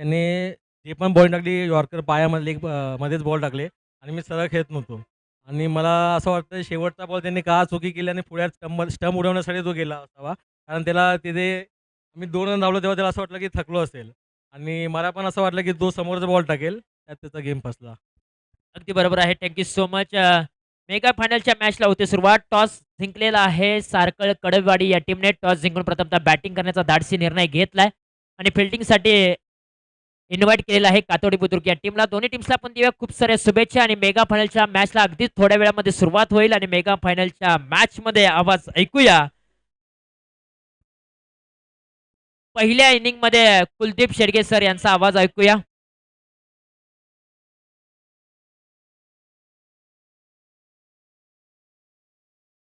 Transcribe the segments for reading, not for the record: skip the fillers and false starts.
त्यांनी जे पण बॉल टाकली यॉर्कर पायामध्ये मध्येच बॉल टाकले आणि मी सरळ खेळत नव्हतो. आणि मला असं वाटतं शेवटचा बॉल त्यांनी का चुकी केली आणि पुढे स्टंप उडवण्यासाठी तो गेला असावा. कारण त्याला तिथे मी 2 रन धावलो तेव्हा त्याला असं वाटलं की थकलो असेल आणि मला पण असं वाटलं की तो समोरचा बॉल टाकेल, त्यात त्याचा गेम फसला. अगदी बरोबर आहे. Thank you so much. Mega फायनलच्या मॅचला होते सुरुवात. टॉस जिंकलेला आहे सारकळ कडबवाडी या टीमने. टॉस जिंकून प्रथमतः बॅटिंग करण्याचा धाडसी निर्णय घेतलाय आणि फील्डिंगसाठी इन्व्हाईट केलेलं आहे कातोडी बुद्रुक या टीमला. दोन्ही टीम्सला आपण देऊया खूप साऱ्या शुभेच्छा आणि मेगा फायनलच्या मॅचला अगदी थोड्या वेळामध्ये सुरुवात होईल आणि मेगा फायनलच्या मॅचमध्ये आवाज ऐकूया. पहिल्या इनिंगमध्ये कुलदीप शेडगे सर यांचा आवाज ऐकूया.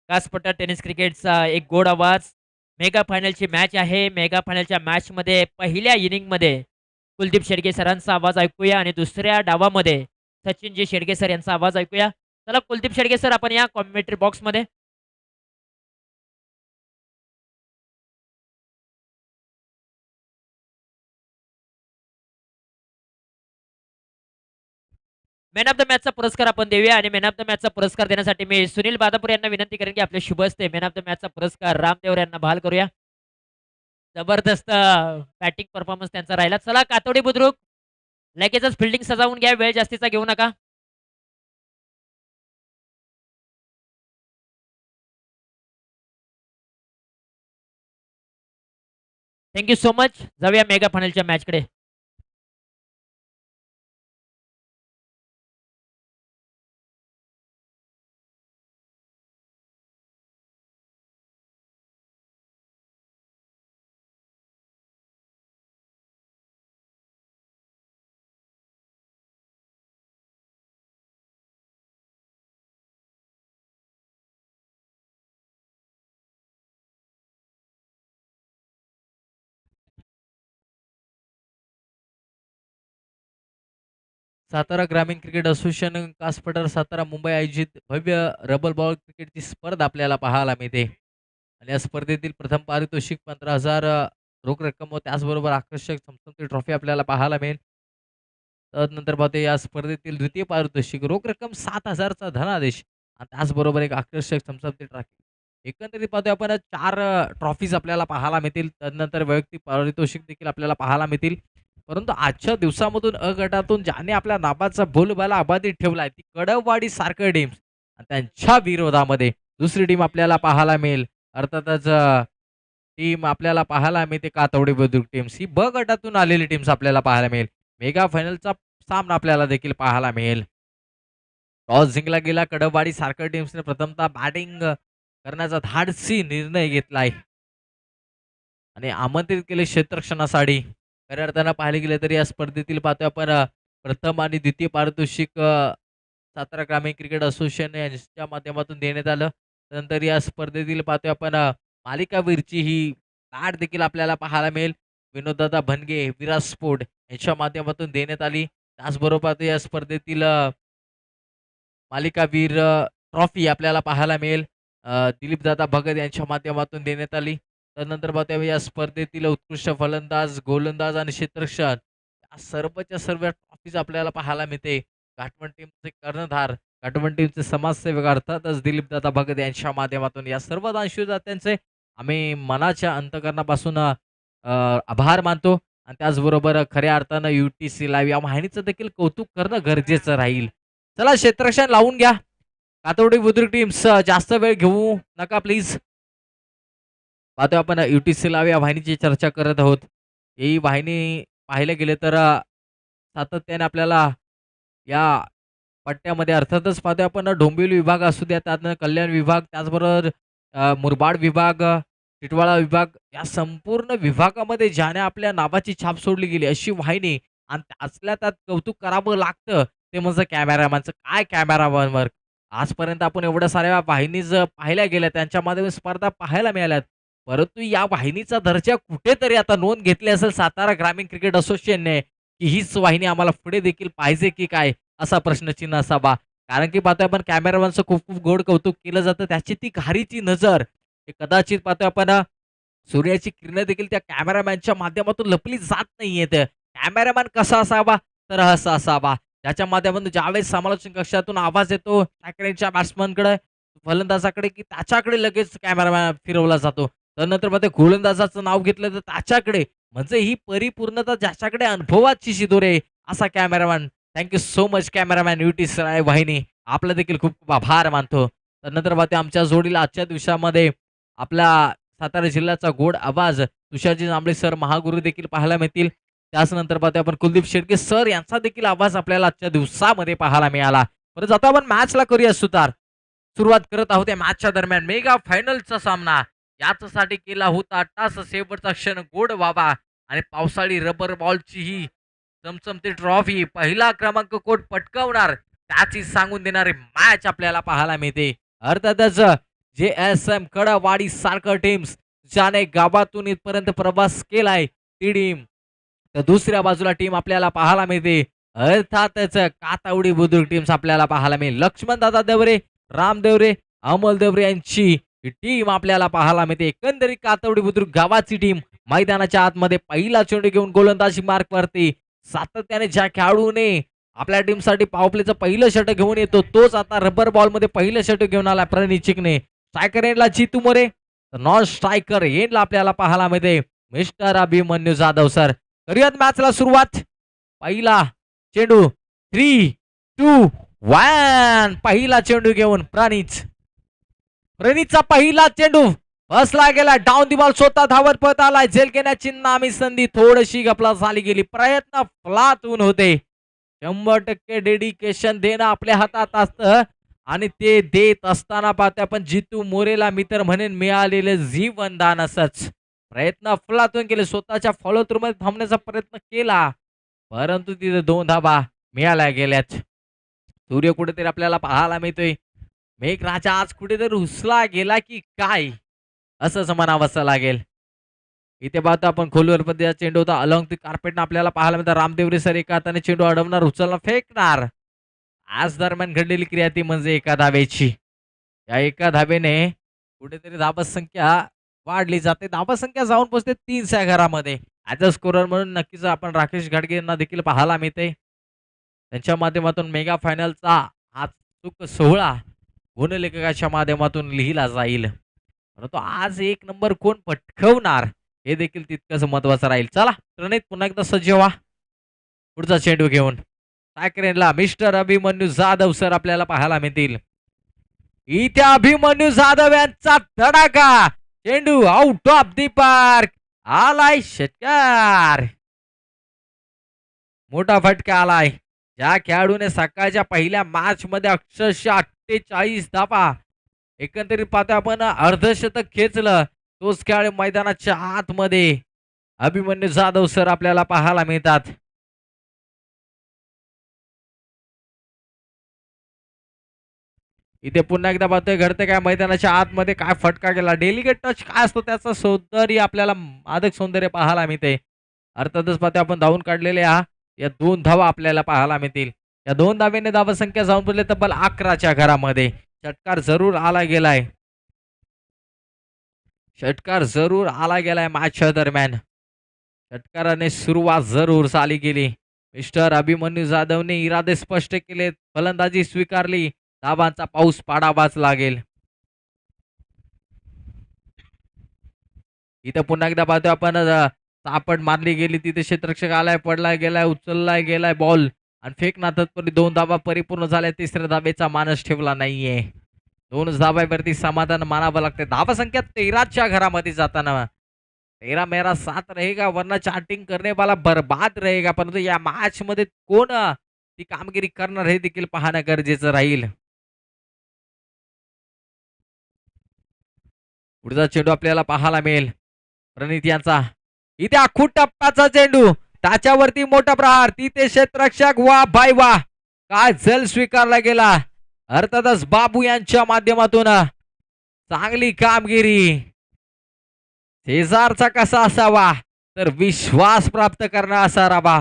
कासपट्टा टेनिस क्रिकेटचा एक गोड आवाज. मेगा फायनलची मॅच आहे. मेगा फायनलच्या मॅचमध्ये पहिल्या इनिंगमध्ये कुलदीप शेडगे सरांचा आवाज ऐकूया आणि दुसऱ्या डावामध्ये सचिनजी शेडगे सर यांचा आवाज ऐकूया. चला कुलदीप शेडगे सर आपण या कॉमेंट्री बॉक्समध्ये. मॅन ऑफ द मॅचचा पुरस्कार आपण देऊया आणि मॅन ऑफ द मॅचचा पुरस्कार देण्यासाठी मी सुनील बादापूर यांना विनंती करेन की आपले शुभ हस्ते मॅन ऑफ द मॅचचा पुरस्कार रामदेव यांना बहाल करूया. जबरदस्त बॅटिंग परफॉर्मन्स त्यांचा राहिला. चला कातोडी बुद्रुक लगेचच फिल्डिंग सजावून घ्या. वेळ जास्तीचा घेऊ नका. Thank so much. जाऊया मेगा फायनलच्या मॅचकडे. सातारा ग्रामीण क्रिकेट असोसिएशन कासपठार सातारा मुंबई आयोजित भव्य रबल बॉल क्रिकेटची स्पर्धा आपल्याला पाहायला मिळते आणि या स्पर्धेतील प्रथम पारितोषिक 15,000 रोख रक्कम व त्याचबरोबर आकर्षक चमचमती ट्रॉफी आपल्याला पाहायला मिळेल. तदनंतर पाहतो या स्पर्धेतील द्वितीय पारितोषिक रोख रक्कम 7,000चा धनादेश आणि त्याचबरोबर एक आकर्षक चमचमती ट्रॉफी. एकंदरीत पाहतोय आपण 4 ट्रॉफीज आपल्याला पाहायला मिळतील. तदनंतर वैयक्तिक पारितोषिक देखील आपल्याला पाहायला मिळतील. परंतु आजच्या दिवसामधून अ गटातून ज्याने आपल्या नावाचा बोलबाला अबाधित ठेवलाय ती कडववाडी सारखं टीम्स आणि त्यांच्या विरोधामध्ये दुसरी टीम आपल्याला पाहायला मिळेल. अर्थातच टीम आपल्याला पाहायला मिळते कातवडी बुद्रुक टीम्स. ही ब गटातून आलेली टीम्स आपल्याला पाहायला मिळेल. मेगा फायनलचा सामना आपल्याला देखील पाहायला मिळेल. टॉस जिंकला गेला कडववाडी सारखं टीम्सने प्रथमतः बॅटिंग करण्याचा धाडसी निर्णय घेतलाय आणि आमंत्रित केले क्षेत्ररक्षणासाठी. खऱ्या अर्थानं पाहायला गेलं तर या स्पर्धेतील पाहतोय आपण प्रथम आणि द्वितीय पारितोषिक सातारा ग्रामीण क्रिकेट असोसिएशन यांच्या माध्यमातून देण्यात आलं. त्यानंतर या स्पर्धेतील पाहतोय आपण मालिकावीरची ही कार्ड देखील आपल्याला पाहायला मिळेल. विनोददादा भनगे, विराट स्पोर्ट यांच्या माध्यमातून देण्यात आली. त्याचबरोबर पाहतोय या स्पर्धेतील मालिकावीर ट्रॉफी आपल्याला पाहायला मिळेल. दिलीपदादा भगत यांच्या माध्यमातून देण्यात आली. त्यानंतर पाहतोय या स्पर्धेतील उत्कृष्ट फलंदाज, गोलंदाज आणि क्षेत्ररक्षण या सर्वच्या सर्व ट्रॉफीज आपल्याला पाहायला मिळते. घाटवण टीमचे कर्णधार, घाटवण टीमचे समाजसेवक अर्थातच दिलीपदादा भगत यांच्या माध्यमातून या सर्व दानशूरदात्यांचे आम्ही मनाच्या अंतःकरणापासून आभार मानतो आणि त्याचबरोबर खऱ्या अर्थानं UTC लाईव्ह या वाहिनीचं देखील कौतुक करणं गरजेचं राहील. चला क्षेत्ररक्षण लावून घ्या. कातोडी बुद्रुक टीम्स जास्त वेळ घेऊ नका प्लीज. पाहतो आपण UTC लाईव्ह या वाहिनीची चर्चा करत आहोत. ही वाहिनी पाहायला गेले तर सातत्याने आपल्याला या पट्ट्यामध्ये अर्थातच पाहतोय आपण डोंबिवली विभाग असू द्या, त्यातनं कल्याण विभाग, त्याचबरोबर मुरबाड विभाग, टिटवाळा विभाग या संपूर्ण विभागामध्ये ज्याने आपल्या नावाची छाप सोडली गेली अशी वाहिनी आणि त्यातल्या त्यात कौतुक करावं लागतं ते म्हणजे कॅमेरामॅनचं. काय कॅमेरामॅन वर्क. आजपर्यंत आपण एवढ्या साऱ्या वाहिनी पाहिल्या गेल्या त्यांच्या माध्यमातून स्पर्धा पाहायला मिळाल्यात. परंतु या वाहिनीचा दर्जा कुठेतरी आता नोंद घेतली असेल सातारा ग्रामीण क्रिकेट असोसिएशनने की हीच वाहिनी आम्हाला पुढे देखील पाहिजे की काय असा प्रश्नचिन्ह असावा. कारण की पाहतोय आपण कॅमेरामॅनचं खूप खूप गोड कौतुक केलं जातं. त्याची ती घारीची नजर हे कदाचित पाहतोय आपण सूर्याची किरणं देखील त्या कॅमेरामॅनच्या माध्यमातून लपली जात नाहीयेत. कॅमेरामॅन कसा असावा तर असा असावा, ज्याच्या माध्यमातून ज्यावेळेस समालोचन कक्षातून आवाज येतो टाकरेच्या बॅट्समनकडे फलंदाजाकडे की त्याच्याकडे लगेच कॅमेरामॅन फिरवला जातो. त्यानंतर मग ते गोलंदाजाचं नाव घेतलं तर त्याच्याकडे, म्हणजे ही परिपूर्णता ज्याच्याकडे अनुभवाची शिदोर आहे असा cameraman. Thank you so much cameraman युटी सराय वाहिनी, आपलं देखील खूप खूप आभार मानतो. त्यानंतर मग ते आमच्या जोडीला आजच्या दिवसामध्ये आपला सातारा जिल्ह्याचा गोड आवाज तुषारजी जांभळे सर महागुरु देखील पाहायला मिळतील. त्याच नंतर पाहतो आपण कुलदीप शेडके सर यांचा देखील आवाज आपल्याला आजच्या दिवसामध्ये पाहायला मिळाला. परत आता आपण मॅचला करूया सुतार. सुरुवात करत आहोत या मॅचच्या दरम्यान मेगा फायनलचा सामना. याच्यासाठी केला होता टास शेवटचा क्षण गोड व्हावा आणि पावसाळी रबर बॉलची ही चमचमती ट्रॉफी पहिला क्रमांक कोण पटकावणार त्याची सांगून देणारी मॅच आपल्याला पाहायला मिळते. अर्थातच JSM कडावाडी सारखं टीम्स ज्याने गावातून इथपर्यंत प्रवास केलाय ती टीम, तर दुसऱ्या बाजूला टीम आपल्याला पाहायला मिळते अर्थातच कातावडी बुद्रुक टीम्स आपल्याला पाहायला मिळेल. लक्ष्मण दादा देवरे, राम देवरे, अमोल देवरे यांची टीम आपल्याला पाहायला मिळते. एकंदरीत कातवडी बुद्रुक गावाची टीम मैदानाच्या आतमध्ये पहिला चेंडू घेऊन गोलंदाजी मार्क वरती सातत्याने ज्या खेळाडूने आपल्या टीमसाठी पावप्लेचं पहिलं षटक घेऊन येतो तोच आता रबर बॉल मध्ये पहिलं षटक घेऊन आला प्रणित चिकने. स्ट्रायकर एंडला जितू मोरे, नॉन स्ट्रायकर एंडला आपल्याला पाहायला मिळते मिस्टर अभिमन्यू जाधव सर. करूयात मॅचला सुरुवात. पहिला चेंडू 3, 2, 1 पहिला चेंडू घेऊन प्रणितचा पहिला चेंडू बसला गेला डाऊन दी बॉल, स्वतः धावत पळत आलाय. झेल घेण्याची नामी संधी थोडीशी गपला झाली गेली. प्रयत्न फलातून होते. 100% डेडिकेशन देणं आपल्या हातात असतं आणि ते देत असताना पाहते आपण जितू मोरेला मी तर म्हणेन मिळालेले जीवनदान असंच. प्रयत्न फलातून केले, स्वतःच्या फॉलो थ्रू मध्ये थांबण्याचा प्रयत्न केला परंतु तिथे 2 धाबा मिळाल्या गेल्यात. सूर्य कुठेतरी आपल्याला पाहायला मिळतोय. मेघराजा आज कुठेतरी हुसला गेला की काय असंच म्हणावंसं लागेल. इथे पाहतो आपण खोलवर पद्धतीचा चेंडू होता अलॉंग दी कार्पेटनं आपल्याला पाहायला मिळतं. रामदेवरे सर एका हाताने चेंडू अडवणार, उचलणार, फेकणार. आज दरम्यान घडलेली क्रिया ती म्हणजे एका धावेची. या एका धावेने कुठेतरी धावसंख्या वाढली जाते. धावसंख्या जाऊन पोहोचते 3 घरामध्ये. ॲज अ स्कोरर म्हणून नक्कीच आपण राकेश घाडगे यांना देखील पाहायला मिळते. त्यांच्या माध्यमातून मेगा फायनलचा हा चूक सोहळा गुणलेखकाच्या माध्यमातून लिहिला जाईल. परंतु आज 1 नंबर कोण पटकवणार हे देखील तितकंच महत्वाचं राहील. चला प्रणित पुन्हा एकदा सज्ज व्हा पुढचा चेंडू घेऊन. टाकरेनला मिस्टर अभिमन्यू जाधव सर आपल्याला पाहायला मिळतील. इथे अभिमन्यू जाधव यांचा धडाका, चेंडू आउट ऑफ दी पार्क, आलाय षटकार. मोठा फटका आलाय. ज्या खेळाडूने सकाळच्या पहिल्या मॅच मध्ये अक्षरशः 48 धावा एकंदरीत पाहतो आपण अर्धशतक खेचलं, तोच खेळ मैदानाच्या आतमध्ये अभिमन्यू जाधव सर आपल्याला पाहायला मिळतात. इथे पुन्हा एकदा पाहतोय घडते काय मैदानाच्या आतमध्ये काय फटका गेला. डेलिकेट टच काय असतो त्याचं सौंदर्य आपल्याला मादक सौंदर्य पाहायला मिळते. अर्थातच पाहतोय आपण धावून काढलेल्या या 2 धावा आपल्याला पाहायला मिळतील. या 2 धावेने धावा संख्या जाऊन पडले तब्बल 11च्या घरामध्ये. षटकार जरूर आला गेलाय, षटकार जरूर आला गेलाय मॅचच्या दरम्यान. षटकाराने सुरुवात जरूर झाली गेली. मिस्टर अभिमन्यू जाधवने इरादे स्पष्ट केले, फलंदाजी स्वीकारली, धावांचा पाऊस पाडावाच लागेल. इथं पुन्हा एकदा पाहतोय आपण सापड मारली गेली, तिथे क्षेत्ररक्षक आलाय, पडलाय गेलाय, उचललाय गेलाय बॉल आणि फेकना तत्परी 2 धावा परिपूर्ण झाल्या. 3ऱ्या धावेचा मानस ठेवला नाहीये. 2 धाव्यावरती समाधान मानावं लागते. धावा संख्या 13च्या घरामध्ये जाताना 13 मेरा 7 रहेगा वरना चार्टिंग करने वाला बर्बाद रहेगा. परंतु या मॅच मध्ये कोण ती कामगिरी करणार हे देखील पाहणं गरजेचं राहील. पुढचा चेंडू आपल्याला पाहायला मिळेल प्रणित यांचा. इथे आखूट टप्प्याचा चेंडू, त्याच्यावरती मोठा प्रहार, तिथे क्षेत्ररक्षक वा भाई वा काय जल स्वीकारला गेला. अर्थातच बाबू यांच्या माध्यमातून चांगली कामगिरी. शेजारचा कसा असावा तर विश्वास प्राप्त करणार असा राबा.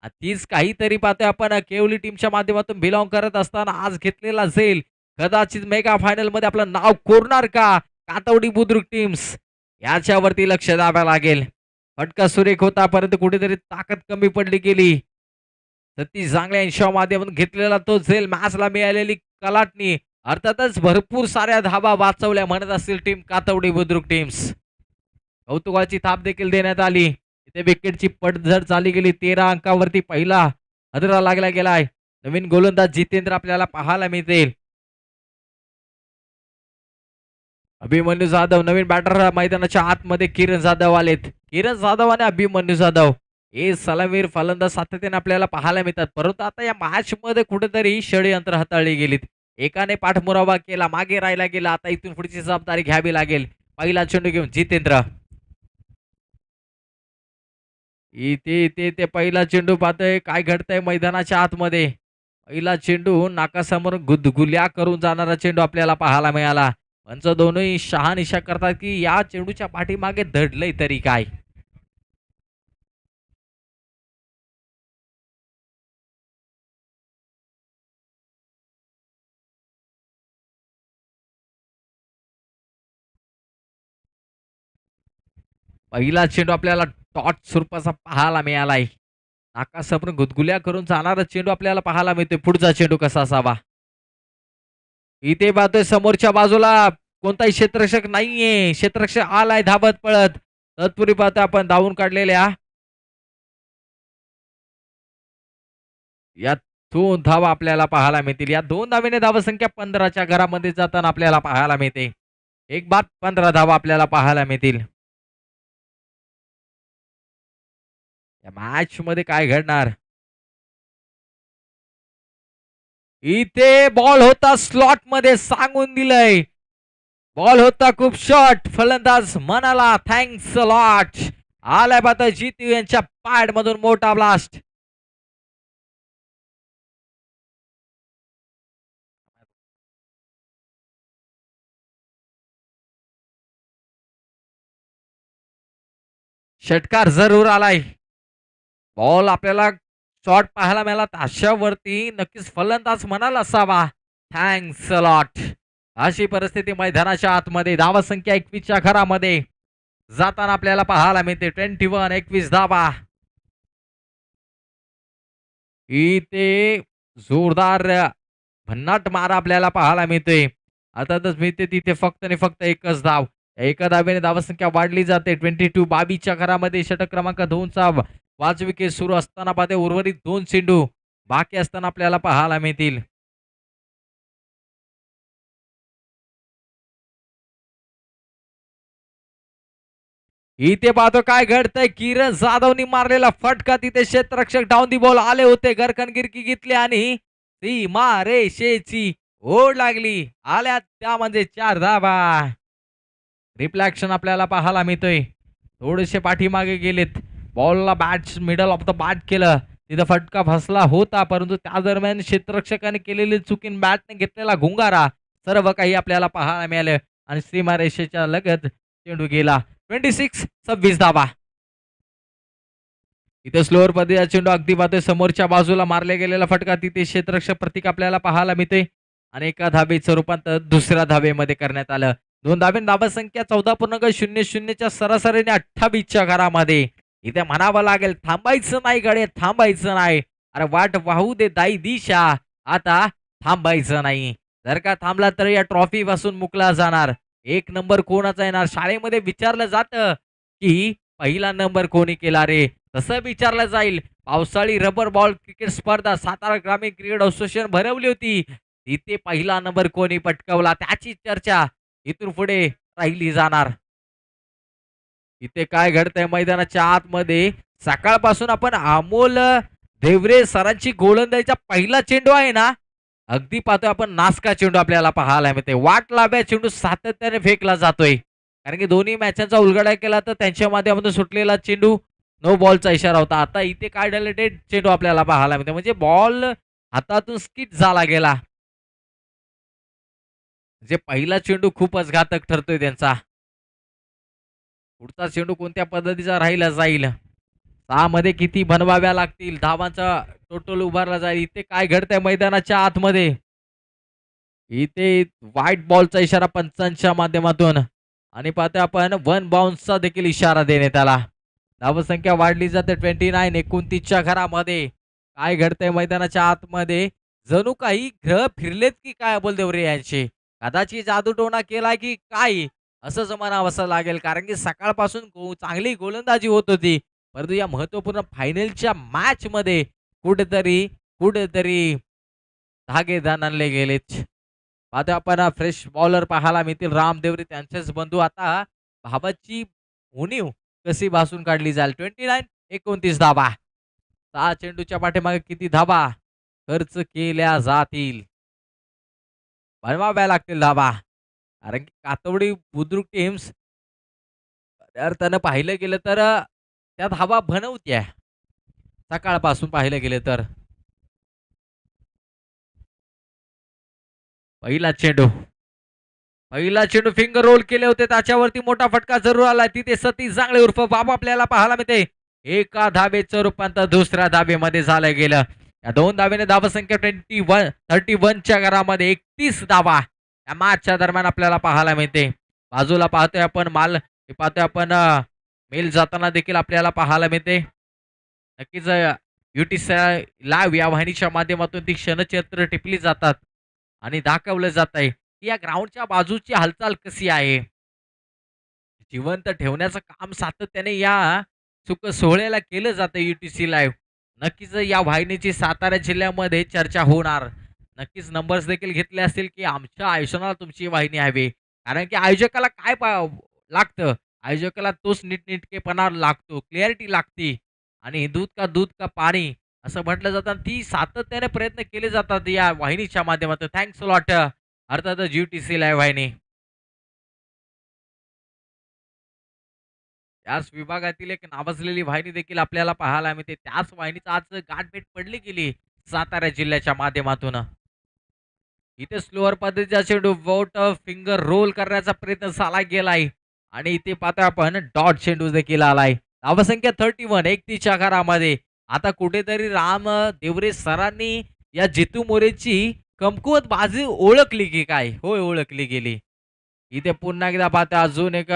तीच काहीतरी पाहतोय आपण केवली टीमच्या माध्यमातून बिलॉंग करत असताना आज घेतलेला झेल कदाचित मेगा फायनल मध्ये आपलं नाव कोरणार का कातवडी बुद्रुक टीम्स याच्यावरती लक्ष द्यावं लागेल. फटका सुरेख होता परंतु कुठेतरी ताकद कमी पडली गेली. सतीश जांगले यांच्या माध्यमातून घेतलेला तो झेल मॅचला मिळालेली कलाटणी अर्थातच भरपूर साऱ्या धाबा वाचवल्या म्हणत असतील टीम कातवडी बुद्रुक टीम्स. कौतुकाची थाप देखील देण्यात आली. इथे विकेटची पडझड चालली गेली. 13 अंकावरती पहिला हदरा लागला गेलाय. नवीन गोलंदाज जितेंद्र आपल्याला पाहायला मिळतील. अभिमन्यू जाधव नवीन बॅटर मैदानाच्या आतमध्ये किरण जाधव आलेत. किरण जाधव आणि अभिमन्यू जाधव हे सलामीर फलंदाज सातत्याने आपल्याला पाहायला मिळतात. परंतु आता या मॅच मध्ये कुठेतरी षडयंत्र हाताळली गेलीत. एकाने पाठपुरावा केला मागे राहायला गेला. आता इथून पुढची जबाबदारी घ्यावी लागेल. पहिला चेंडू घेऊन जितेंद्र इथे इथे ते पहिला चेंडू पाहतोय काय घडतंय मैदानाच्या आतमध्ये. पहिला चेंडू नाकासमोर गुदगुल्या करून जाणारा चेंडू आपल्याला पाहायला मिळाला. पंच दोन्ही शहानिशा करतात की या चेंडूच्या पाठीमागे दडलंय तरी काय. पहिला चेंडू आपल्याला टॉट स्वरूपाचा पाहायला मिळालाय. नाकासमोर गुदगुल्या करून जाणारा चेंडू आपल्याला पाहायला मिळतोय. पुढचा चेंडू कसा असावा. इथे पाहतोय समोरच्या बाजूला कोणताही क्षेत्ररक्षक नाहीये. क्षेत्ररक्षक आलाय धाबत पळत. तत्पूर्वी पाहतोय आपण धावून काढलेल्या या 2 धावा आपल्याला पाहायला मिळतील. या 2 धावेने धावसंख्या 15च्या घरामध्ये जाताना आपल्याला पाहायला मिळते. एक बाद 15 धावा आपल्याला पाहायला मिळतील. या मॅच मध्ये काय घडणार. इथे बॉल होता स्लॉट मध्ये सांगून दिलंय. बॉल होता खूप शॉर्ट. फलंदाज म्हणाला थँक्स अ लॉट. आलाय पाहता जीतू यांच्या पॅड मधून मोठा ब्लास्ट. षटकार जरूर आलाय. बॉल आपल्याला शॉट पाहायला मिळाला. अशावरती नक्कीच फलंदाज म्हणाला असावा थँक्स अ लॉट. अशी परिस्थिती मैदानाच्या आतमध्ये. धावा संख्या 21च्या घरामध्ये जाताना आपल्याला पाहायला मिळते. 21 धावा. इथे जोरदार भन्नाट मारा आपल्याला पाहायला मिळतोय. अर्थातच मिळते तिथे फक्त आणि फक्त एकच धाव. एका धावेने धावसंख्या वाढली जाते. 22च्या घरामध्ये षटक क्रमांक 2चा 5 विकेट सुरू असताना पाहते उर्वरित 2 चेंडू बाकी असताना आपल्याला पाहायला मिळतील. इथे पाहतो काय घडतंय. किरण जाधवनी मारलेला फटका तिथे क्षेत्ररक्षक डाऊन दी बॉल आले होते. गरकनगिरकी घेतली आणि सीमा रेषेची ओढ लागली. आल्या त्या म्हणजे 4 धावा. रिफ्लॅक्शन आपल्याला पाहायला मिळतोय. थोडेसे पाठीमागे गेलेत. बॉलला bat middle of the bat केलं. तिथं फटका फसला होता परंतु त्या दरम्यान क्षेत्ररक्षकाने केलेली चुकीन बॅटने घेतलेला गुंगारा सर्व काही आपल्याला पाहायला मिळालं आणि सीमारेषेच्या लगत चेंडू गेला. 26 धावा. इथे स्लोअर पद्धतीचा चेंडू अगदी पाहतोय समोरच्या बाजूला मारले गेलेला फटका तिथे क्षेत्ररक्षक प्रतीक आपल्याला पाहायला मिळते आणि एका धाबेचं रूपांतर दुसऱ्या धाबेमध्ये करण्यात आलं. 2 धाबे धावा संख्या 14.00च्या सरासरीने 28च्या घरामध्ये. इथे म्हणावं लागेल थांबायचं नाही गडे थांबायचं नाही. अरे वाट वाहू दे दाई दिशा. आता थांबायचं नाही. जर का थांबला तर या ट्रॉफी पासून मुकला जाणार. 1 नंबर कोणाचा येणार. शाळेमध्ये विचारलं जातं की पहिला नंबर कोणी केला रे. तसं विचारलं जाईल. पावसाळी रबर बॉल क्रिकेट स्पर्धा सातारा ग्रामीण क्रिकेट असोसिएशन भरवली होती. तिथे पहिला नंबर कोणी पटकावला त्याची चर्चा इथून पुढे राहिली जाणार. इथे काय घडतंय मैदानाच्या आतमध्ये. सकाळपासून आपण अमोल देवरे सरांची गोलंदाजीचा पहिला चेंडू आहे ना अगदी पाहतोय आपण नासका चेंडू आपल्याला पाहायला मिळते. वाट लाव्या चेंडू सातत्याने फेकला जातोय कारण की दोन्ही मॅचांचा उलगडा केला तर त्यांच्या माध्यमातून सुटलेला चेंडू नो बॉलचा इशारा होता. आता इथे काय डेड चेंडू आपल्याला पाहायला मिळते म्हणजे बॉल हातातून स्किट झाला गेला. म्हणजे पहिला चेंडू खूपच घातक ठरतोय त्यांचा. पुढचा चेंडू कोणत्या पद्धतीचा राहिला जाईल. 6 मध्ये किती बनवाव्या लागतील. धावांचा टोटल उभारला जाईल. इथे काय घडतंय मैदानाच्या आतमध्ये. इथे व्हाईट बॉलचा इशारा पंचांच्या माध्यमातून आणि पाहतोय आपण 1 बाउन्सचा देखील इशारा देण्यात आला. धावसंख्या वाढली जाते 29 29च्या घरामध्ये. काय घडतंय मैदानाच्या आतमध्ये जणू काही ग्रह फिरलेत की काय अमोल देवरे यांचे. कदाचित जादूटोणा केला की काय असंच म्हणावंसं लागेल कारण की सकाळपासून चांगली गोलंदाजी होत होती. परंतु या महत्त्वपूर्ण फायनलच्या मॅचमध्ये कुठेतरी कुठेतरी धागेदार आणले गेलेत. आता आपण फ्रेश बॉलर पाहायला मिळतील राम देवरे त्यांचेच बंधू. आता भाबाची उणीव कशी भासून काढली जाईल. 29 29 धाबा. 6 चेंडूच्या पाठीमागे किती धाबा खर्च केल्या जातील बनवाव्या लागतील धाबा. कारण की कातवडी बुद्रुक टीम्स अर्थानं पाहिलं गेलं तर त्या धाबा बनवत्या सकाळपासून पाहिलं गेलं तर. पहिला चेंडू फिंगर रोल केले होते त्याच्यावरती मोठा फटका जरूर आला. तिथे सतीश जांगळे उर्फ बाबा आपल्याला पाहायला मिळते. एका धाबेचं रूपांतर दुसऱ्या धाबेमध्ये झालं गेलं. या 2 धाबेने धावसंख्या 31च्या घरामध्ये 31 धाबा या मॅचच्या दरम्यान आपल्याला पाहायला मिळते. बाजूला पाहतोय आपण मेल जाताना देखील आपल्याला पाहायला मिळते. नक्कीच युटीसी लाईव्ह या वाहिनीच्या माध्यमातून ती क्षणचित्र टिपली जातात आणि दाखवलं जात आहे की या ग्राउंडच्या बाजूची हालचाल कशी आहे. जिवंत ठेवण्याचं काम सातत्याने या सुख सोहळ्याला केलं जातं युटीसी लाईव्ह. नक्कीच या वाहिनीची सातारा जिल्ह्यामध्ये चर्चा होणार. नक्कीच नंबर्स देखील घेतले असतील की आमच्या आयुष्याला तुमची वाहिनी हवी. कारण की आयोजकाला काय लागतं आयोजकाला तोच नीटनेटकेपणा लागतो क्लिअरिटी लागते आणि दूध का पाणी असं म्हटलं जातं. ती सातत्याने प्रयत्न केले जातात या वाहिनीच्या माध्यमातून. थँक्स लॉट अर्थातच युटीसी लाईव्ह वाहिनी. त्याच विभागातील एक नावाजलेली वाहिनी देखील आपल्याला पाहायला मिळते. त्याच वाहिनीचं आज गाठभेट पडली गेली सातारा जिल्ह्याच्या माध्यमातून. इथे स्लोअर पद्धतीचा चेंडू बोट फिंगर रोल करण्याचा प्रयत्न झाला गेलाय आणि इथे पाहतोय आपण डॉट चेंडू देखील आलाय. धावसंख्या 31 31च्या घरामध्ये. आता कुठेतरी राम देवरे सरांनी या जितू मोरेची कमकुवत बाजू ओळखली की काय. होय ओळखली गेली. इथे पुन्हा एकदा पाहतोय अजून एक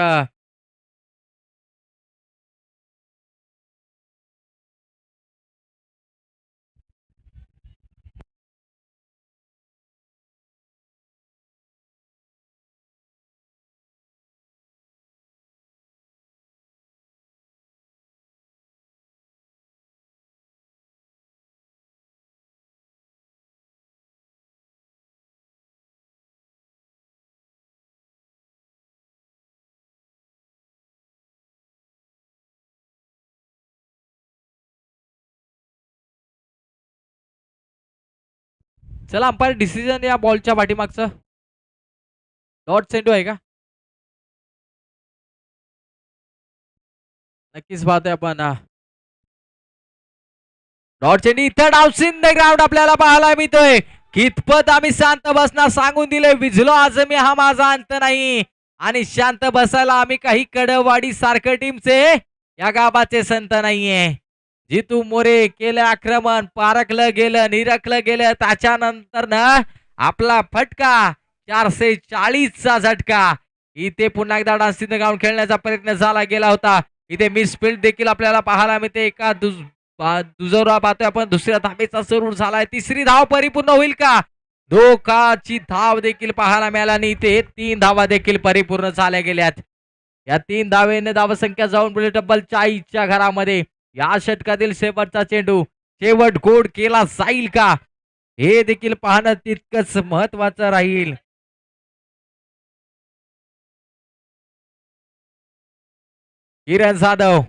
चला अंपायर डिसिजन या बॉलच्या पाठीमागचं. डॉट चेंडू आहे का? नक्कीच पाहतोय आपण डॉट चेंडू. इथं डाऊस इन द ग्राउंड आपल्याला पाहायला मिळतोय. कितपत आम्ही शांत बसणार सांगून दिले. विझलो आज मी हा माझा अंत नाही आणि शांत बसायला आम्ही काही कडवाडी सारखं टीमचे या गावाचे संत नाहीये. जितू मोरे केलं आक्रमण पारखलं गेलं निरखलं गेलं त्याच्यानंतर ना आपला फटका 440चा झटका. इथे पुन्हा एकदा डान्स इन द ग्राउंड खेळण्याचा प्रयत्न झाला गेला होता. इथे मिसफील्ड देखील आपल्याला पाहायला मिळते. एका दुजोरा पाहतोय आपण दुसऱ्या धावेचा सुरू झालाय. तिसरी धाव परिपूर्ण होईल का? धोकाची धाव देखील पाहायला मिळाला आणि इथे 3 धावा देखील परिपूर्ण झाल्या गेल्यात. या 3 धावेने धावसंख्या जाऊन डबल 40च्या घरामध्ये. या षटकातील शेवटचा चेंडू शेवट गोड केला जाईल का हे देखील पाहणं तितकंच महत्वाचं राहील. किरण जाधव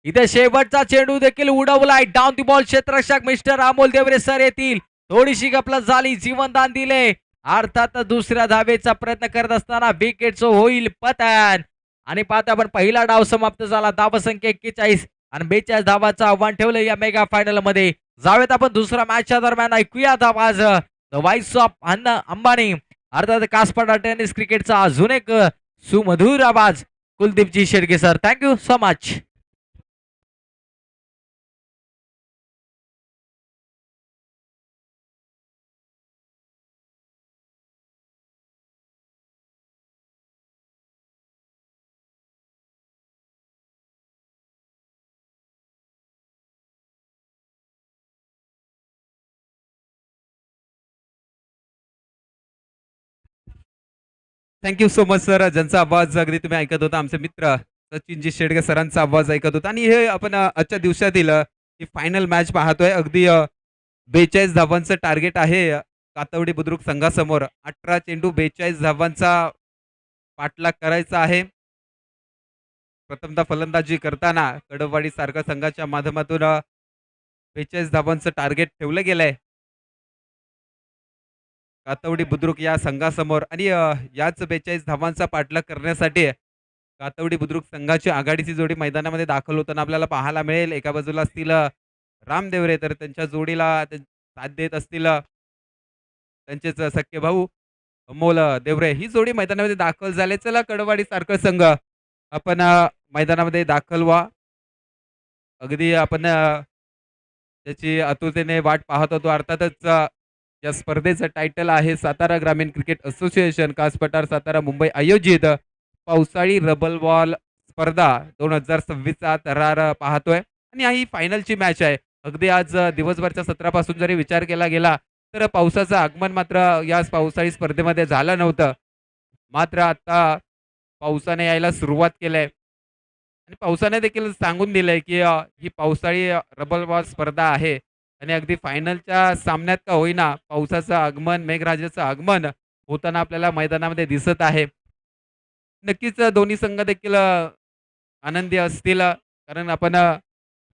इथे शेवटचा चेंडू देखील उडवलाय. डाऊन दी बॉल क्षेत्ररक्षक मिस्टर अमोल देवरे सर येतील. थोडीशी गपलत झाली जीवनदान दिले. अर्थात दुसऱ्या धावेचा प्रयत्न करत असताना विकेटचं होईल पतन आणि पाहता आपण पहिला डाव समाप्त झाला. धावसंख्या 41 आणि 42 धावाचं आव्हान ठेवलं या मेगा फायनल मध्ये. जाऊयात आपण दुसऱ्या मॅचच्या दरम्यान ऐकूया आवाज द व्हॉइस ऑफ अंबानी अर्थात कासपाडा टेनिस क्रिकेटचा अजून एक सुमधुर आवाज कुलदीपजी Shedge sir. Thank you so much. Thank you so much sir. ज्यांचा आवाज अगदी तुम्ही ऐकत होता आमचे मित्र सचिनजी शेडगे सरांचा आवाज ऐकत होता आणि हे आपण आजच्या दिवसातील ही फायनल मॅच पाहतोय. अगदी 42 धावांचं टार्गेट आहे कातवडी बुद्रुक संघासमोर. 18 चेंडू 42 धावांचा पाठलाग करायचा आहे. प्रथमतः फलंदाजी करताना कडबवाडी सारख्या संघाच्या माध्यमातून 42 धावांचं टार्गेट ठेवलं गेलंय कातवडी बुद्रुक या संघासमोर आणि याच 42 धावांचा पाठलाग करण्यासाठी कातवडी बुद्रुक संघाची आघाडीची जोडी मैदानामध्ये दाखल होताना आपल्याला पाहायला मिळेल. एका बाजूला असतील रामदेवरे, तर त्यांच्या जोडीला साथ देत असतील त्यांचेच सख्खे भाऊ अमोल देवरे. ही जोडी मैदानामध्ये दाखल झाले. चला कडवाडी सारखं संघ आपण मैदानामध्ये दाखल व्हा. अगदी आपण त्याची आतुरतेने वाट पाहत होतो. अर्थातच या स्पर्धेचं टायटल आहे सातारा ग्रामीण क्रिकेट असोसिएशन कास पठार सातारा मुंबई आयोजित पावसाळी रबल बॉल स्पर्धा 2026चा थरार पाहतोय आणि ही फायनलची मॅच आहे. अगदी आज दिवसभरच्या सत्रापासून जरी विचार केला गेला तर पावसाचं आगमन मात्र या पावसाळी स्पर्धेमध्ये झालं नव्हतं. मात्र आता पावसाने यायला सुरुवात केली आहे आणि पावसाने देखील सांगून दिलंय की ही पावसाळी रबल बॉल स्पर्धा आहे आणि अगदी फायनलच्या सामन्यात का होईना पावसाचं आगमन मेघराजाचं आगमन होताना आपल्याला मैदानामध्ये दिसत आहे. नक्कीच दोन्ही संघ देखील आनंदी असतील कारण आपण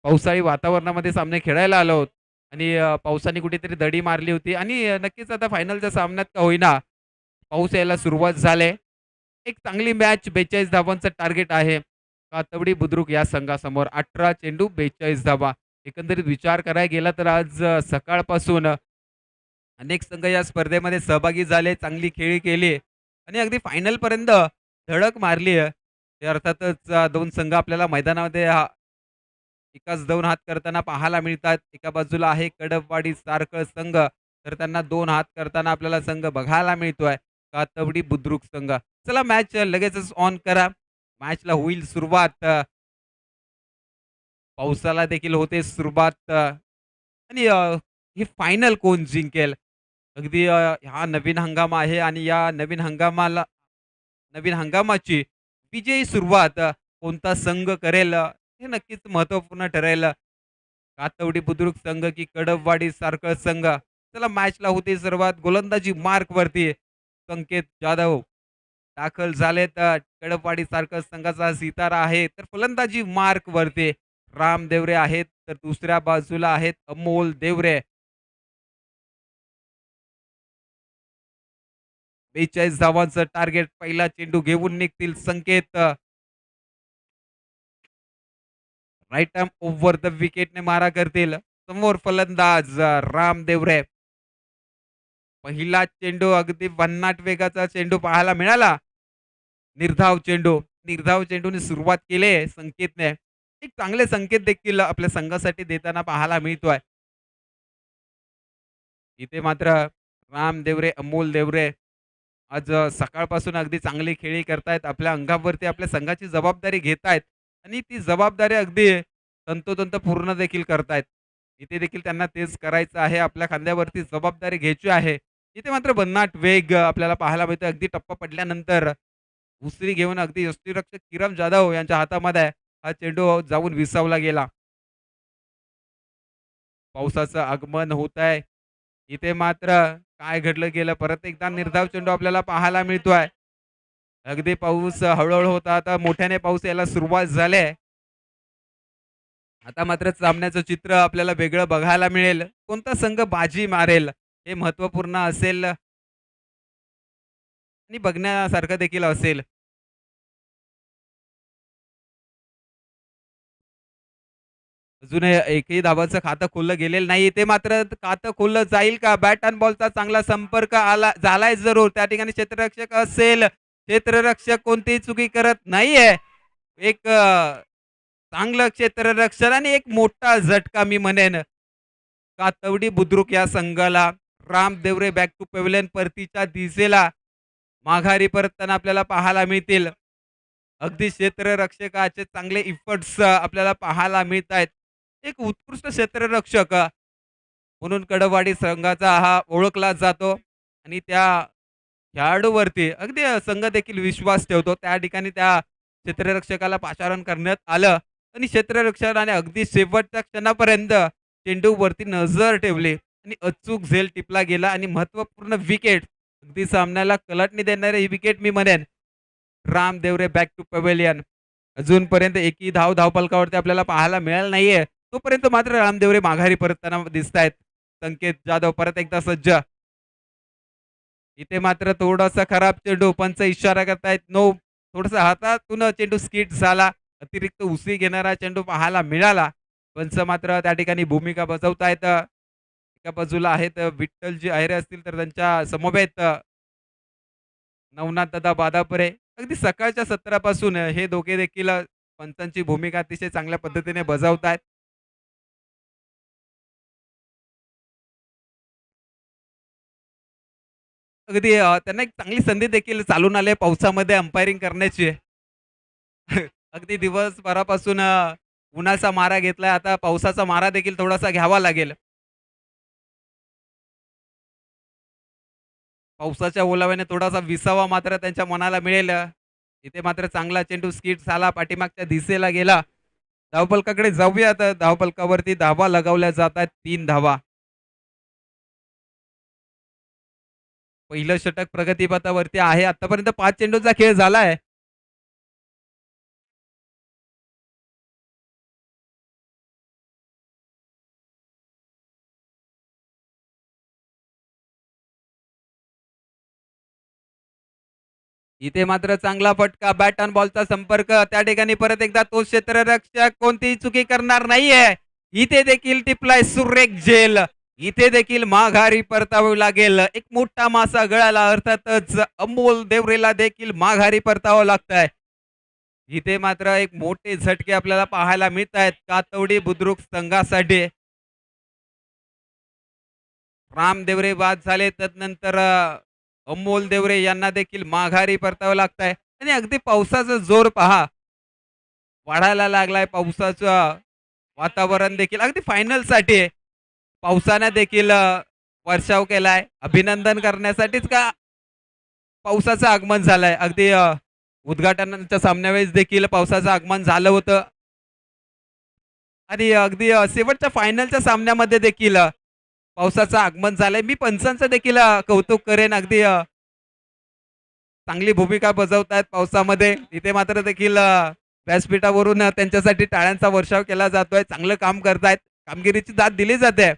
पावसाळी वातावरणामध्ये सामने खेळायला आलो आहोत आणि पावसाने कुठेतरी दडी मारली होती आणि नक्कीच आता फायनलच्या सामन्यात का होईना पाऊस यायला सुरुवात झाले. एक चांगली मॅच 42 धावांचं टार्गेट आहे कातवडी बुद्रुक या संघासमोर. 18 चेंडू 42 धावा. एकंदरीत विचार करायला गेला तर आज सकाळपासून अनेक संघ या स्पर्धेमध्ये सहभागी झाले, चांगली खेळी केली आणि अगदी फायनलपर्यंत धडक मारली आहे. ते अर्थातच दोन संघ आपल्याला मैदानामध्ये एकाच दोन हात करताना पाहायला मिळतात. एका बाजूला आहे कडबवाडी सारखं संघ, तर त्यांना दोन हात करताना आपल्याला संघ बघायला मिळतोय कातवडी बुद्रुक संघ. चला मॅच लगेचच ऑन करा. मॅचला होईल सुरुवात. पावसाला देखील होते सुरुवात आणि ही फायनल कोण जिंकेल? अगदी हा नवीन हंगाम आहे आणि या नवीन हंगामाची विजयी सुरुवात कोणता संघ करेल हे नक्कीच महत्त्वपूर्ण ठरेल. कातवडी बुद्रुक संघ की कडबवाडी सारखं संघ. चला मॅचला होते सुरुवात. गोलंदाजी मार्क वरती संकेत जाधव दाखल झालेत. कडबवाडी सारखं संघाचा सितारा आहे तर फलंदाजी मार्क वरती राम देवरे आहेत तर दुसऱ्या बाजूला आहेत अमोल देवरे. 42 धावांचं टार्गेट. पहिला चेंडू घेऊन निघतील संकेत. राईट आर्म ओव्हर द विकेटने मारा करतील. समोर फलंदाज राम देवरे. पहिला चेंडू अगदी भन्नाट वेगाचा चेंडू पाहायला मिळाला. निर्धाव चेंडूने सुरुवात केली आहे संकेतने. एक चांगले संकेत देखील आपल्या संघासाठी देताना पाहायला मिळतोय. इथे मात्र राम देवरे अमोल देवरे आज सकाळपासून अगदी चांगली खेळी करतायत. आपल्या अंगावरती आपल्या संघाची जबाबदारी घेतायत आणि ती जबाबदारी अगदी तंतोतंत पूर्ण देखील करतायत. इथे देखील त्यांना तेच करायचं आहे. आपल्या खांद्यावरती जबाबदारी घ्यायची आहे. इथे मात्र भन्नाट वेग आपल्याला पाहायला मिळतो. अगदी टप्पा पडल्यानंतर उसरी घेऊन अगदी यष्टीरक्षक किरण जाधव यांच्या हातामध्ये हा चेंडू जाऊन विसावला गेला. पावसाचं आगमन होत आहे. इथे मात्र काय घडलं गेलं परत एकदा निर्धाव चेंडू आपल्याला पाहायला मिळतोय. अगदी पाऊस हळूहळू होता आता मोठ्याने पाऊस यायला सुरुवात झाली. आता मात्र सामन्याचं चित्र आपल्याला वेगळं बघायला मिळेल. कोणता संघ बाजी मारेल हे महत्त्वपूर्ण असेल आणि बघण्यासारखं देखील असेल. अजून एकही धावाचं खातं खोललं गेलेलं नाही. ते मात्र खातं खोललं जाईल का? बॅट अँड बॉलचा चांगला संपर्क झालाय जरूर. त्या ठिकाणी क्षेत्ररक्षक असेल. क्षेत्ररक्षक कोणतीही चुकी करत नाहीये. एक चांगलं क्षेत्ररक्षण आणि एक मोठा झटका मी म्हणेन कातवडी बुद्रुक या संघाला. राम देवरे बॅक टू पेव्हलियन परतीच्या दिशेला माघारी परतताना आपल्याला पाहायला मिळतील. अगदी क्षेत्ररक्षकाचे चांगले इफर्ट्स आपल्याला पाहायला मिळत आहेत. एक उत्कृष्ट क्षेत्ररक्षक म्हणून कडवाडी संघाचा हा ओळखला जातो आणि त्या खेळाडूवरती अगदी संघ देखील विश्वास ठेवतो. त्या ठिकाणी त्या क्षेत्ररक्षकाला पाचारण करण्यात आलं आणि क्षेत्ररक्षकाने अगदी शेवटच्या क्षणापर्यंत चेंडूवरती नजर ठेवली आणि अचूक झेल टिपला गेला आणि महत्त्वपूर्ण विकेट अगदी सामन्याला कलाटणी देणारी ही विकेट मी म्हणेन. Ram Deore back to pavilion. अजूनपर्यंत एकही धावफलकावरती आपल्याला पाहायला मिळालं नाहीये. तोपर्यंत मात्र रामदेवरे माघारी परतताना दिसत आहेत. संकेत जाधव परत एकदा सज्ज. इथे मात्र थोडासा खराब चेंडू, पंच इशारा करतायत नो. थोडासा हातातून चेंडू स्किट झाला. अतिरिक्त उसळी घेणारा चेंडू पाहायला मिळाला. पंच मात्र त्या ठिकाणी भूमिका बजावतायत. एका बाजूला आहेत विठ्ठलजी अहिरे असतील तर त्यांच्या समवेत नवनाथ दादा बादापरे. अगदी सकाळच्या सत्रापासून हे दोघे देखील पंचांची भूमिका अतिशय चांगल्या पद्धतीने बजावतायत. अगदी त्यांना एक चांगली संधी देखील चालून आली आहे पावसामध्ये अंपायरिंग करण्याची. अगदी दिवसभरापासून उन्हाचा मारा घेतलाय. आता पावसाचा मारा देखील थोडासा घ्यावा लागेल. पावसाच्या ओलाव्याने थोडासा विसावा मात्र त्यांच्या मनाला मिळेल. इथे मात्र चांगला चेंडू स्किट झाला, पाठीमागच्या दिशेला गेला. धावफलकाकडे जाऊयात. धावफलकावरती धावा लगावल्या जातात, 3 धावा. पहिलं षटक प्रगतीपथावरती आहे. आतापर्यंत 5 चेंडूचा खेळ झालाय. इथे मात्र चांगला फटका, बॅट आणि बॉलचा संपर्क. त्या ठिकाणी परत एकदा तो क्षेत्ररक्षक कोणतीही चुकी करणार नाहीये. इथे देखील टिपलाय सुरेख झेल. इथे देखील माघारी परतावे लागेल. एक मोठा मासा गळाला, अर्थातच अमोल देवरेला देखील माघारी परतावं लागतंय. इथे मात्र एक मोठे झटके आपल्याला पाहायला मिळत आहेत कातवडी बुद्रुक संघासाठी. राम देवरे बाद झाले, तदनंतर अमोल देवरे यांना देखील माघारी परतावं लागतंय आणि अगदी पावसाचा जोर पहा वाढायला लागलाय. पावसाचं वातावरण देखील अगदी फायनल साठी पावसाने देखील वर्षाव केलाय. अभिनंदन करण्यासाठीच का पावसाचं आगमन झालंय. अगदी उद्घाटनाच्या सामन्यावेळेस देखील पावसाचं आगमन झालं होतं आणि अगदी शेवटच्या फायनलच्या सामन्यामध्ये देखील पावसाचं आगमन झालंय. मी पंचांचं देखील कौतुक करेन. अगदी चांगली भूमिका बजावतायत पावसामध्ये. इथे मात्र देखील व्यासपीठावरून त्यांच्यासाठी टाळ्यांचा वर्षाव केला जातोय. चांगलं काम करतायत, कामगिरीची दाद दिली जाते.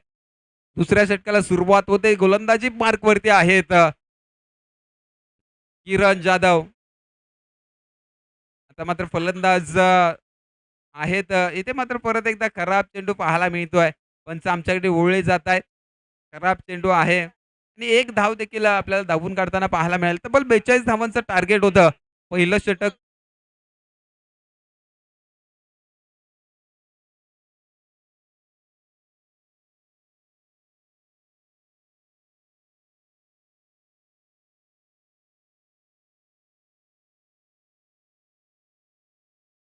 दुसऱ्या षटकाला सुरुवात होते. गोलंदाजी मार्क वरती आहेत किरण जाधव. आता मात्र फलंदाज आहेत. इथे मात्र परत एकदा खराब चेंडू पाहायला मिळतोय. पंच आमच्याकडे ओळले जात आहेत. खराब चेंडू आहे आणि एक धाव देखील आपल्याला धावून काढताना पाहायला मिळेल. तब्बल 42 धावांचं टार्गेट होतं पहिलं षटक.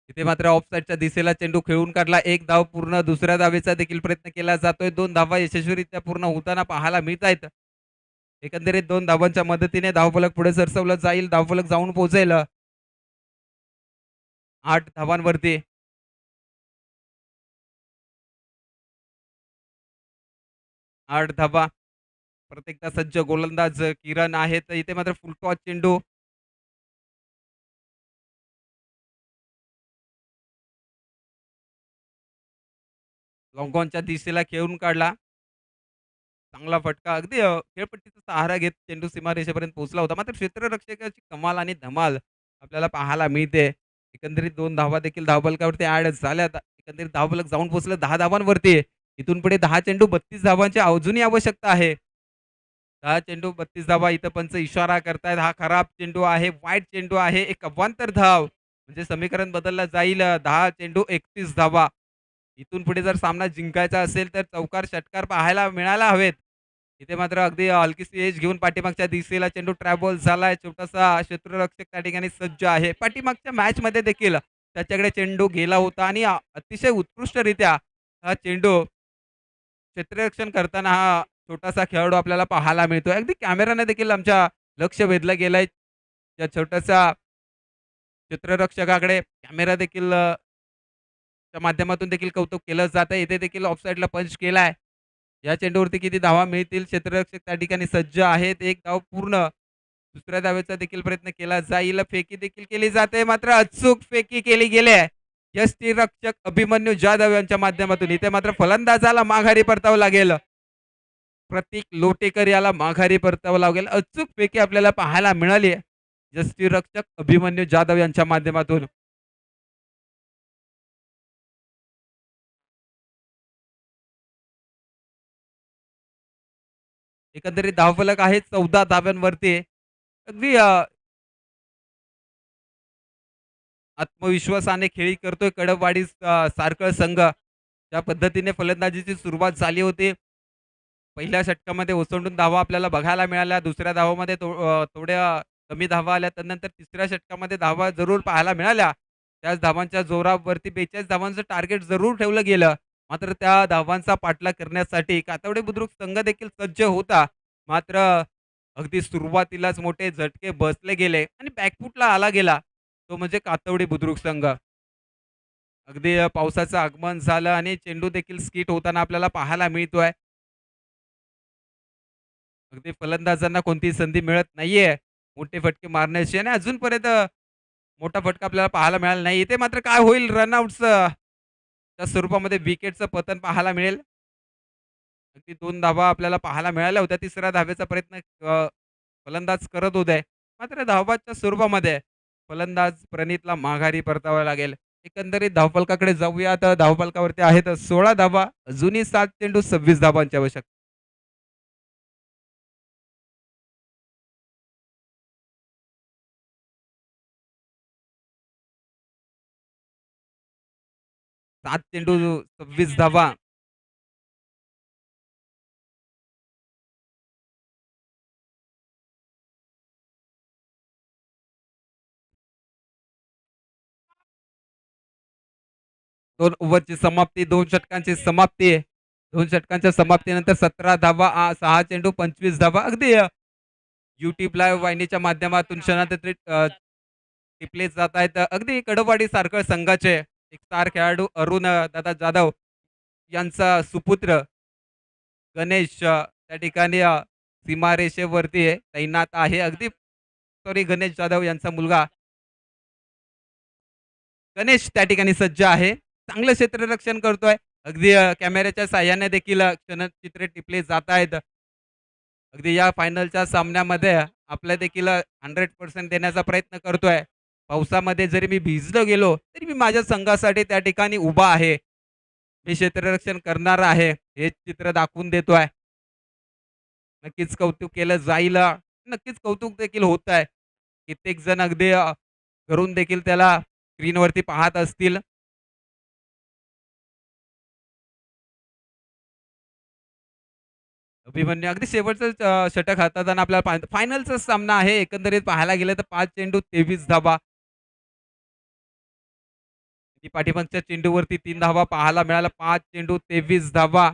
इथे मात्र ऑफसाईडच्या दिशेला चेंडू खेळून काढला. एक धाव पूर्ण. दुसऱ्या धावेचा देखील प्रयत्न केला जातोय. 2 धावा यशस्वीरित्या पूर्ण होताना पाहायला मिळत आहेत. एकंदरीत 2 धावांच्या मदतीने धावफलक पुढे सरसवलं जाईल. धावफलक जाऊन पोहोचेल 8 धावांवरती. 8 धावा. प्रत्येकदा सज्ज गोलंदाज किरण आहेत. इथे मात्र फुलटॉस चेंडू. लॉंगॉनच्या दिशेला खेळून काढला. चांगला फटका. अगदी खेळपट्टीचा सहारा घेत चेंडू सीमारेषेपर्यंत पोहोचला होता. मात्र क्षेत्ररक्षकाची कमाल आणि धमाल आपल्याला पाहायला मिळते. एकंदरीत 2 धावा देखील धावफलकावरती ऍड झाल्या. एकंदरीत धावफलक जाऊन पोहोचलं 10 धावांवरती. इथून पुढे 10 चेंडू 32 धावांची अजूनही आवश्यकता आहे. 10 चेंडू 32 धावा. इथं पंच इशारा करतायत. हा खराब चेंडू आहे, वाईट चेंडू आहे. एक अवांतर धाव म्हणजे समीकरण बदललं जाईल. 10 चेंडू 31 धावा. इथून पुढे जर सामना जिंकायचा असेल तर चौकार षटकार पाहायला मिळायला हवेत. इथे मात्र अगदी हलकीशी एज घेऊन पाठीमागच्या दिशेला चेंडू ट्रॅप बॉल झालाय. छोटासा क्षेत्ररक्षक त्या ठिकाणी सज्ज आहे. पाठीमागच्या मॅच मध्ये देखील त्याच्याकडे चेंडू गेला होता आणि अतिशय उत्कृष्टरित्या हा चेंडू क्षेत्ररक्षण करताना हा छोटासा खेळाडू आपल्याला पाहायला मिळतोय. अगदी कॅमेराने देखील आमच्या लक्ष वेधलं गेलंय. त्या छोट्याशा क्षेत्ररक्षकाकडे कॅमेरा देखील च्या माध्यमातून देखील कौतुक केलं जातं. इथे देखील ऑफसाईडला पंच केलाय. या चेंडूवरती किती धावा मिळतील? क्षेत्ररक्षक त्या ठिकाणी सज्ज आहेत. एक धाव पूर्ण. दुसऱ्या धावेचा देखील प्रयत्न केला जाईल. फेकी देखील केली जाते. मात्र अचूक फेकी केली गेली आहे. यष्टीरक्षक अभिमन्यू जाधव यांच्या माध्यमातून. इथे मात्र फलंदाजाला माघारी परतावं लागेल. प्रतीक लोटेकर याला माघारी परतावं लागेल. अचूक फेकी आपल्याला पाहायला मिळाली. यष्टीरक्षक अभिमन्यू जाधव यांच्या माध्यमातून. एकंदरीत धावफलक आहे 14 धाव्यांवरती. अगदी आत्मविश्वासाने खेळी करतोय कडबवाडी सारखळ संघ. ज्या पद्धतीने फलंदाजीची सुरुवात झाली होती. पहिल्या षटकामध्ये ओसंडून धावा आपल्याला बघायला मिळाल्या. दुसऱ्या धावामध्ये थोड्या कमी धावा आल्या. त्यानंतर तिसऱ्या षटकामध्ये धावा जरूर पाहायला मिळाल्या. त्याच धावांच्या जोरावरती 42 धावांचं टार्गेट जरूर ठेवलं गेलं. मात्र त्या धावांचा पाठलाग करण्यासाठी कातवडे बुद्रुक संघ देखील सज्ज होता. मात्र अगदी सुरुवातीलाच मोठे झटके बसले गेले आणि बॅकफुटला आला गेला. तो म्हणजे कातवडे बुद्रुक संघ. अगदी पावसाचं आगमन झालं आणि चेंडू देखील स्किट होताना आपल्याला पाहायला मिळतोय. अगदी फलंदाजांना कोणतीही संधी मिळत नाहीये मोठे फटके मारण्याची आणि अजूनपर्यंत मोठा फटका आपल्याला पाहायला मिळाला नाही. इथे मात्र काय होईल? रनआउटचं त्या स्वरूपामध्ये विकेटचं पतन पाहायला मिळेल. अगदी 2 धावा आपल्याला पाहायला मिळाल्या होत्या. तिसऱ्या धावेचा प्रयत्न फलंदाज करत होते. मात्र धावाच्या स्वरूपामध्ये फलंदाज प्रणितला माघारी परतावा लागेल. एकंदरीत धावफलकाकडे जाऊया. तर धावफलकावरती आहेत 16 धावा. अजूनही 7 चेंडू 26 धावांची आवश्यकता. 7 चेंडू 26 धावा. 2 ओव्हरची समाप्ती, 2 षटकांची समाप्ती. 2 षटकांच्या समाप्तीनंतर 17 धावा, 6 चेंडू 25 धावा. अगदी YouTube लाईव्ह वाहिनीच्या माध्यमातून क्षणार्धात टिपले जात आहेत. अगदी कडबवाडी सारखं संघाचे एक स्टार खेळाडू अरुण दादा जाधव यांचा सुपुत्र गणेश त्या ठिकाणी सीमारेषेवरती तैनात आहे. अगदी सॉरी गणेश जाधव यांचा मुलगा गणेश त्या ठिकाणी सज्ज आहे. चांगलं क्षेत्ररक्षण करतोय. अगदी कॅमेऱ्याच्या साह्याने देखील क्षणचित्रे टिपले जात आहेत. अगदी या फायनलच्या सामन्यामध्ये आपल्या देखील 100% देण्याचा प्रयत्न करतोय. पावसामध्ये जरी मी भिजलो गेलो तरी मी माझ्या संघासाठी त्या ठिकाणी उभा आहे. मी क्षेत्ररक्षण करणार आहे हे चित्र दाखवून देतोय. नक्कीच कौतुक केलं जाईल. नक्कीच कौतुक देखील होत आहे. कित्येक जण अगदी घरून देखील त्याला स्क्रीनवरती पाहत असतील. अभिमन्यू अगदी शेवटचं षटक हाताळताना आपल्याला फायनलचा सामना आहे. एकंदरीत पाहायला गेलं तर 5 चेंडू 23 धावा. पाठीमागच्या चेंडूवरती 3 धावा पाहायला मिळाला. 5 चेंडू 23 धावा.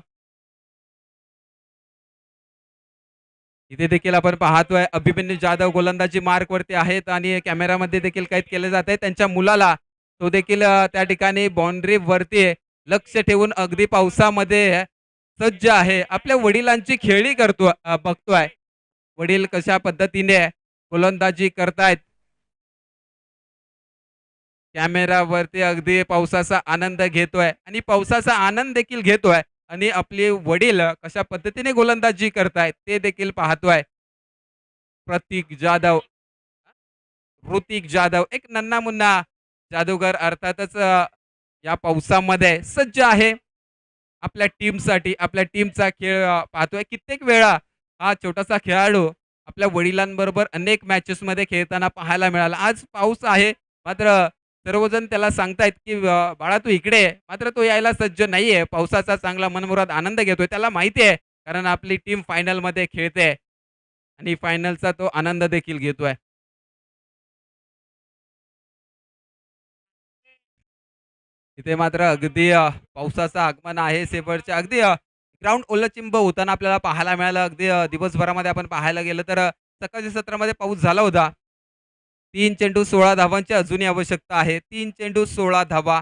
इथे देखील आपण पाहतोय अभिमन्यू जाधव गोलंदाजी मार्क वरती आहेत आणि कॅमेरामध्ये देखील कैद केले जात आहे. त्यांच्या मुलाला तो देखील त्या ठिकाणी बाउंड्री वरती लक्ष ठेवून अगदी पावसामध्ये सज्ज आहे. आपल्या वडिलांची खेळी करतो बघतोय. वडील कशा पद्धतीने गोलंदाजी करतायत. कॅमेरावरती अगदी पावसाचा आनंद घेतोय आणि पावसाचा आनंद देखील घेतोय आणि आपले वडील कशा पद्धतीने गोलंदाजी करतायत ते देखील पाहतोय. प्रतीक जाधव, ऋतिक जाधव एक नन्ना मुन्ना जादूगर अर्थातच या पावसामध्ये सज्ज आहे. आपल्या टीमसाठी आपल्या टीमचा खेळ पाहतोय. कित्येक वेळा हा छोटासा खेळाडू आपल्या वडिलांबरोबर अनेक मॅचेस मध्ये खेळताना पाहायला मिळाला. आज पाऊस आहे मात्र सर्वजण त्याला सांगतायत की बाळा तू इकडे ये. मात्र तो यायला सज्ज नाहीये. पावसाचा चांगला मनमुराद आनंद घेतोय. त्याला माहिती आहे कारण आपली टीम फायनल मध्ये खेळते आणि फायनलचा तो आनंद देखील घेतोय. इथे मात्र अगदी पावसाचं आगमन आहे. शेवटच्या अगदी ग्राउंड ओलचिंब होताना आपल्याला पाहायला मिळालं. अगदी दिवसभरामध्ये आपण पाहायला गेलं तर सकाळच्या सत्रामध्ये पाऊस झाला होता. 3 चेंडू 16 धावांची अजूनही आवश्यकता आहे. 3 चेंडू 16 धावा.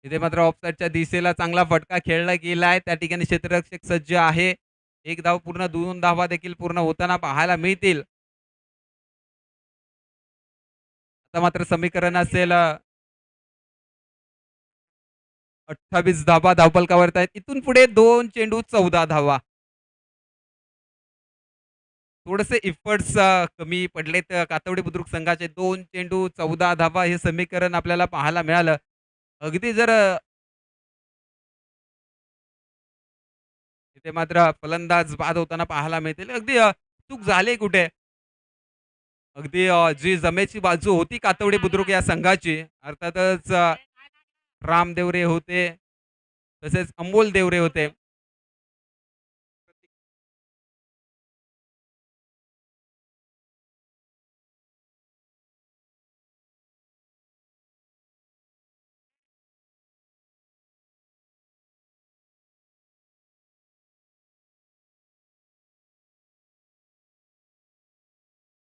इथे मात्र ऑफसाईडच्या दिशेला चांगला फटका खेळला गेलाय. त्या ठिकाणी क्षेत्ररक्षक सज्ज आहे. 1 धाव पूर्ण, 2 धावा देखील पूर्ण होताना पाहायला मिळतील. आता मात्र समीकरण असेल 28 धावा धावफलकावर आहेत. इथून पुढे 2 चेंडू 14 धावा. थोडेसे इफर्ट्स कमी पडलेत कातवडी बुद्रुक संघाचे. 2 चेंडू 14 धावा हे समीकरण आपल्याला पाहायला मिळालं. अगदी जर इथे मात्र फलंदाज बाद होताना पाहायला मिळतील. अगदी चूक झाली कुठे. अगदी जी जमेची बाजू होती कातवडी बुद्रुक या संघाची, अर्थातच राम देवरे होते, तसेच अमोल देवरे होते.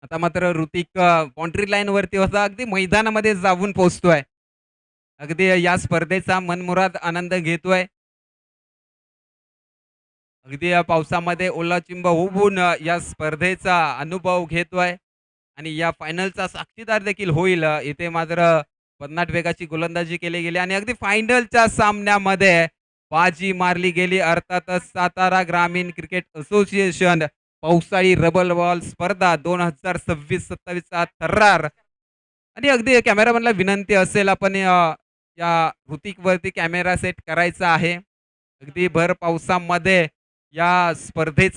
आता मात्र ऋतिक बाउंड्री लाईन वरती होता. अगदी मैदानामध्ये जाऊन पोहोचतोय. अगदी या स्पर्धेचा मनमुराद आनंद घेतोय. अगदी या पावसामध्ये ओलाचिंब होऊन या स्पर्धेचा अनुभव घेतोय आणि या फायनलचा साक्षीदार देखील होईल. इथे मात्र पन्नाट वेगाची गोलंदाजी केली गेली आणि अगदी फायनलच्या सामन्यामध्ये बाजी मारली गेली. अर्थातच सातारा ग्रामीण क्रिकेट असोसिएशन पावसाळी रबल बॉल स्पर्धा 2026-27 चा थरार. आणि अगदी कॅमेरामॅनला विनंती असेल, आपण या ऋतिक वरती कॅमेरा सेट करायचा आहे. अगदी भर पावसामध्ये या स्पर्धेचा